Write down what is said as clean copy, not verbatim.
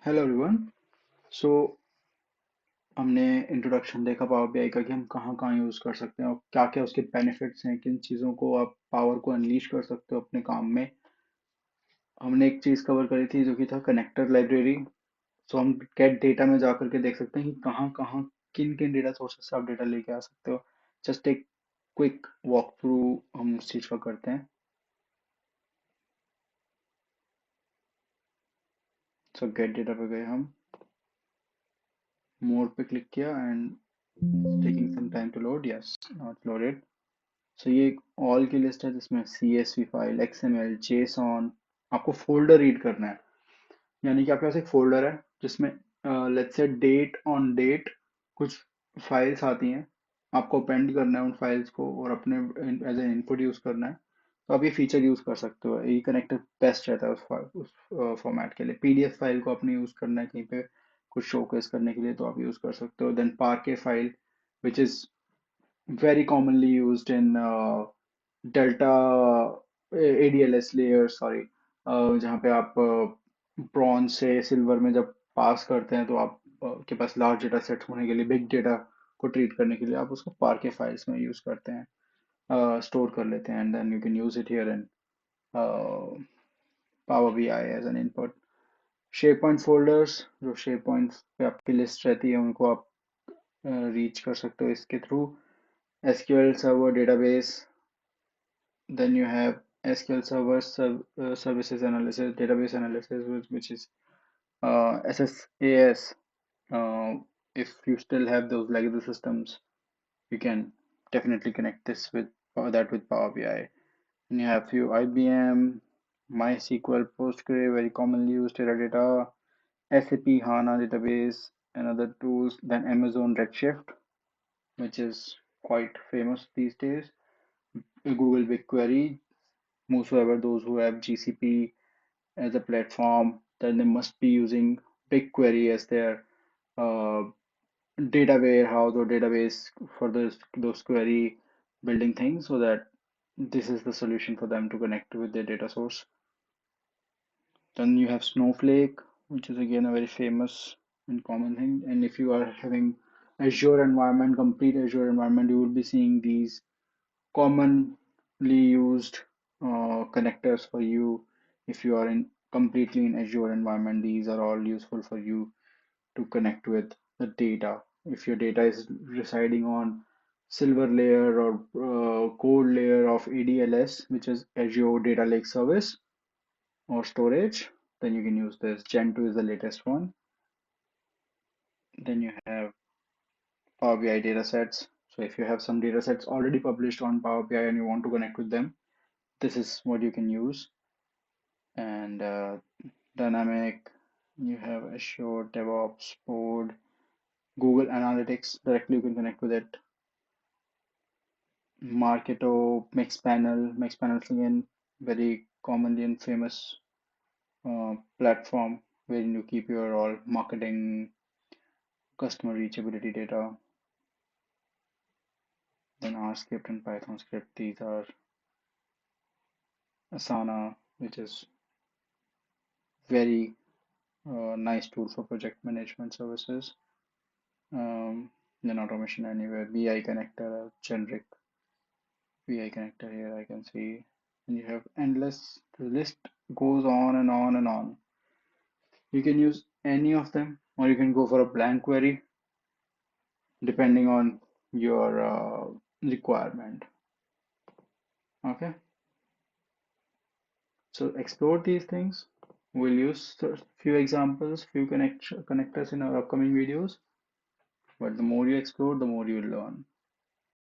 Hello everyone. सो हमने introduction देखा power BI का कि हम कहाँ कहाँ यूज़ कर सकते हैं और क्या क्या उसके बेनिफिट्स हैं, किन चीज़ों को आप पावर को अनलीश कर सकते हो अपने काम में। हमने एक चीज़ कवर करी थी जो कि था कनेक्टर लाइब्रेरी। सो हम गेट डेटा में जा करके देख सकते हैं कि कहाँ कहाँ किन किन डेटा सोर्सेस से आप डेटा लेके आ सकते हो। जस्ट एक क्विक वॉक थ्रू हम उस चीज़ का करते हैं। सो गेट डेटा पे गए हम, मोर पे क्लिक किया and taking some time to load. Yes, not loaded. So ये एक ऑल की लिस्ट है जिसमें CSV फाइल, XML, JSON। आपको फोल्डर रीड करना है, यानी कि आपके पास एक फोल्डर है जिसमें let's say date on date कुछ फाइल्स आती हैं। आपको अपेंड करना है उन फाइल्स को और अपने एज ए इनपुट यूज करना है। तो आप ये फीचर यूज कर सकते हो। ये कनेक्टर बेस्ट रहता है उस फॉर्मेट के लिए। PDF फाइल को आपने यूज करना है कहीं पे कुछ शोकेस करने के लिए, तो आप यूज कर सकते हो। देन पार्के file which is very commonly used in delta ADLS layer, sorry, जहाँ पे आप ब्रॉन्ज से सिल्वर में जब पास करते हैं तो आप के पास लार्ज डेटा सेट होने के लिए, बिग डेटा को ट्रीट करने के लिए आप उसको पार्के फाइल्स में यूज करते हैं, स्टोर कर लेते हैं and then you can use it here in Power BI as an input. SharePoint folders, जो शेयर पॉइंट पे आपकी लिस्ट रहती है उनको आप रीच कर सकते हो इसके through. SQL Server database, then you have SQL Server services analysis, database analysis, which is SSAS. Uh, if you still have those legacy systems, you can definitely connect this with that with Power BI. And you have few IBM, MySQL, Postgre, very commonly used Teradata, SAP HANA database, and other tools. Then Amazon Redshift, which is quite famous these days. Google BigQuery. Whosoever those who have GCP as a platform, then they must be using BigQuery as their uh, data warehouse or database for those query building things, so that this is the solution for them to connect with their data source. Then you have Snowflake, which is again a very famous and common thing. And if you are having Azure environment, complete Azure environment, you will be seeing these commonly used connectors for you. If you are in completely in Azure environment, these are all useful for you to connect with the data. If your data is residing on silver layer or gold layer of ADLS, which is Azure Data Lake Service or storage, then you can use this. Gen 2 is the latest one. Then you have Power BI datasets. So if you have some datasets already published on Power BI and you want to connect with them, this is what you can use. And dynamic, you have Azure DevOps board, Google Analytics, directly you can connect with it. Marketo, Mixpanel is again very commonly and famous platform wherein you keep your all marketing, customer reachability data. Then R script and Python script, these are Asana, which is very nice tool for project management services. Then automation anywhere, BI connector, generic BI connector here I can see. And you have endless, the list goes on and on and on. You can use any of them, or you can go for a blank query depending on your requirement. Okay, so explore these things. We'll use a few examples, few connectors in our upcoming videos. But the more you explore, the more you learn.